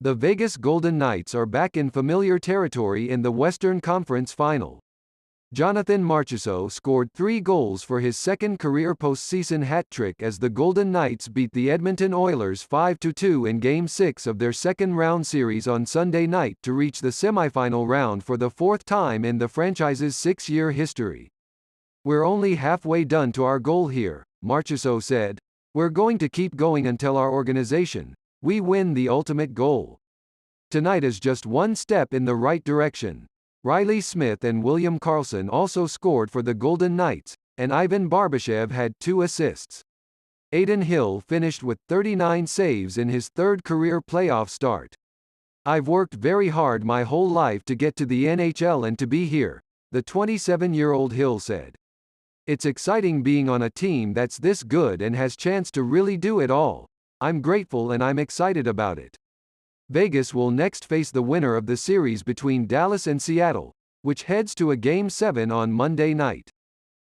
The Vegas Golden Knights are back in familiar territory in the Western Conference Final. Jonathan Marchessault scored 3 goals for his second career postseason hat trick as the Golden Knights beat the Edmonton Oilers 5-2 in Game 6 of their second-round series on Sunday night to reach the semifinal round for the 4th time in the franchise's 6-year history. "We're only halfway done to our goal here," Marchessault said. "We're going to keep going until our organization, we win the ultimate goal. Tonight is just one step in the right direction." Riley Smith and William Karlsson also scored for the Golden Knights, and Ivan Barbashev had 2 assists. Adin Hill finished with 39 saves in his 3rd career playoff start. "I've worked very hard my whole life to get to the NHL and to be here," the 27-year-old Hill said. "It's exciting being on a team that's this good and has chance to really do it all. I'm grateful and I'm excited about it." Vegas will next face the winner of the series between Dallas and Seattle, which heads to a Game 7 on Monday night.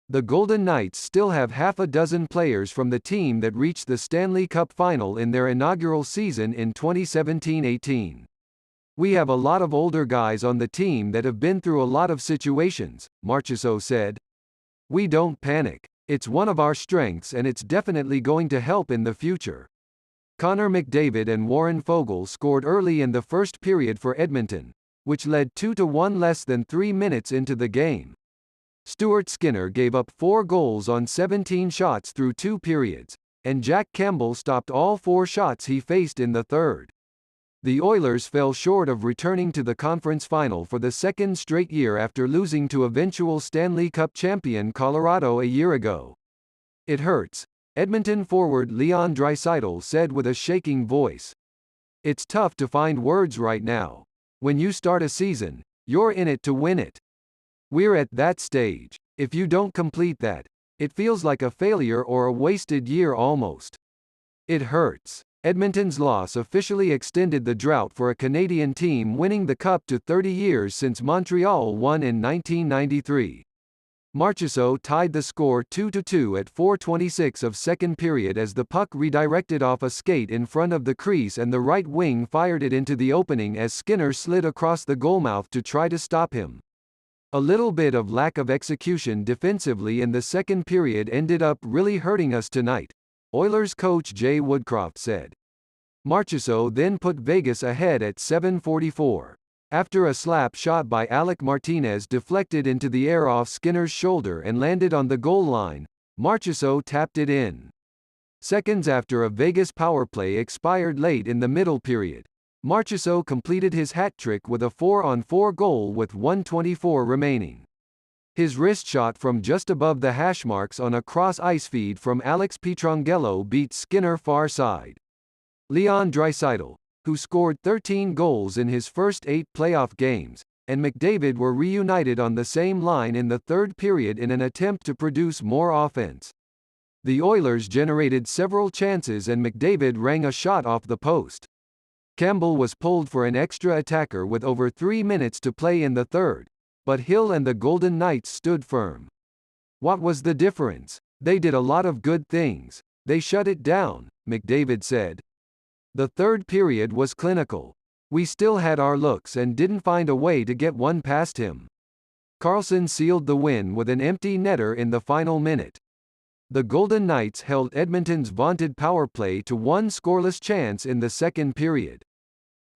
The Golden Knights still have half a dozen players from the team that reached the Stanley Cup final in their inaugural season in 2017-18. "We have a lot of older guys on the team that have been through a lot of situations," Marchessault said. "We don't panic. It's one of our strengths and it's definitely going to help in the future." Connor McDavid and Warren Foegele scored early in the first period for Edmonton, which led 2-1 less than 3 minutes into the game. Stuart Skinner gave up 4 goals on 17 shots through 2 periods, and Jack Campbell stopped all 4 shots he faced in the third. The Oilers fell short of returning to the conference final for the 2nd straight year after losing to eventual Stanley Cup champion Colorado a year ago. "It hurts," Edmonton forward Leon Draisaitl said with a shaking voice. "It's tough to find words right now. When you start a season, you're in it to win it. We're at that stage. If you don't complete that, it feels like a failure or a wasted year almost. It hurts." Edmonton's loss officially extended the drought for a Canadian team winning the Cup to 30 years since Montreal won in 1993. Marchessault tied the score 2-2 at 4:26 of second period as the puck redirected off a skate in front of the crease and the right wing fired it into the opening as Skinner slid across the goalmouth to try to stop him. "A little bit of lack of execution defensively in the second period ended up really hurting us tonight," Oilers coach Jay Woodcroft said. Marchessault then put Vegas ahead at 7:44. After a slap shot by Alec Martinez deflected into the air off Skinner's shoulder and landed on the goal line, Marchessault tapped it in. Seconds after a Vegas power play expired late in the middle period, Marchessault completed his hat trick with a 4-on-4 goal with 1:24 remaining. His wrist shot from just above the hash marks on a cross-ice feed from Alex Pietrangelo beat Skinner far side. Leon Draisaitl, who scored 13 goals in his first 8 playoff games, and McDavid were reunited on the same line in the third period in an attempt to produce more offense. The Oilers generated several chances and McDavid rang a shot off the post. Campbell was pulled for an extra attacker with over 3 minutes to play in the third, but Hill and the Golden Knights stood firm. "What was the difference? They did a lot of good things. They shut it down," McDavid said. "The third period was clinical. We still had our looks and didn't find a way to get one past him." Karlsson sealed the win with an empty netter in the final minute. The Golden Knights held Edmonton's vaunted power play to 1 scoreless chance in the second period.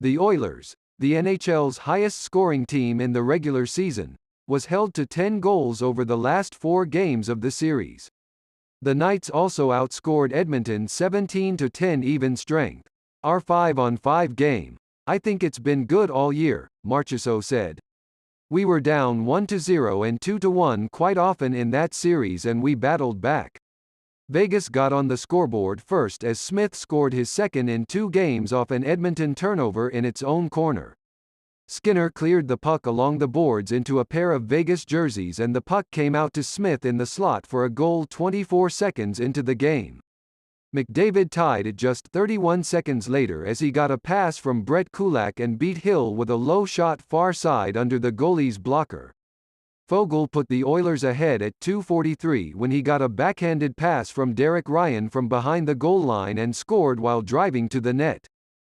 The Oilers, the NHL's highest-scoring team in the regular season, was held to 10 goals over the last 4 games of the series. The Knights also outscored Edmonton 17-10 even strength. "Our 5-on-5 game, I think it's been good all year," Marchessault said. "We were down 1-0 and 2-1 quite often in that series and we battled back." Vegas got on the scoreboard first as Smith scored his second in 2 games off an Edmonton turnover in its own corner. Skinner cleared the puck along the boards into a pair of Vegas jerseys and the puck came out to Smith in the slot for a goal 24 seconds into the game. McDavid tied it just 31 seconds later as he got a pass from Brett Kulak and beat Hill with a low shot far side under the goalie's blocker. Foegele put the Oilers ahead at 2:43 when he got a backhanded pass from Derek Ryan from behind the goal line and scored while driving to the net.